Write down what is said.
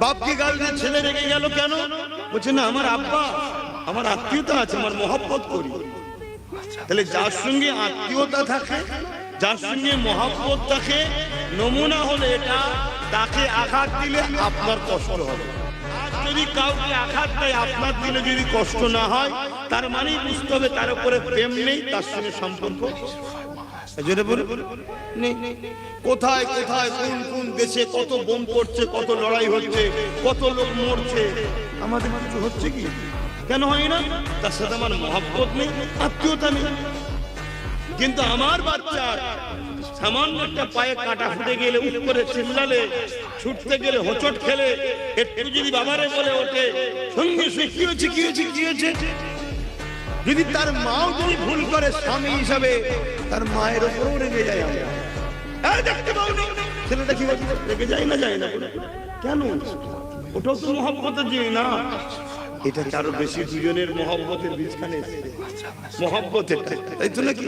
বাপকে গাল দিয়ে ছেলে রেগে গেল কেন? বলছে না আমার আব্বা, আমার আত্মীয়তা আছে, আমার মহব্বত করি। তাহলে যার সঙ্গে আত্মীয়তা থাকে, যার সঙ্গে মহব্বত থাকে, নমুনা হলে এটা, তাকে আঘাত দিলে আপনার কষ্ট হবে। আর যদি কাউকে আঘাত দেয় আপনার দিলে যদি কষ্ট না হয়, তার মানেই বুঝতে হবে তার উপরে প্রেম নেই, তার সঙ্গে সম্পর্ক নেই। কোথায় কোথায় কোন কোন দেশে কত বোম পড়ছে, কত লড়াই হচ্ছে, কত লোক মরছে, আমাদের কিছু হচ্ছে কি? কেন হয় না? তার সাথে আমার মহব্বত নেই, আত্মীয়তা নেই। কিন্তু আমার বাচ্চার সামান্য একটা পায়ে কাটা ফুটে গেলে, উপরে চিল্লালে, ছুটতে গেলে, হোঁচট খেলে, একটু যদি বাবারে বলে ওঠে, সঙ্গে সঙ্গে কি হয়েছে কি হয়েছে কি হয়েছে। যদি তার মাও যদি ভুল করে স্বামী হিসাবে, তার মায়ের উপরেও রেগে যায়। দেখতে পাও না ছেলেটা কি রেগে যায় না, যায় না কেন? ওটাও তো মহব্বতের জিনিস না। এটা আরো বেশি দুজনের মহব্বতের বীজখানে, মহব্বতের, তাই তো নাকি?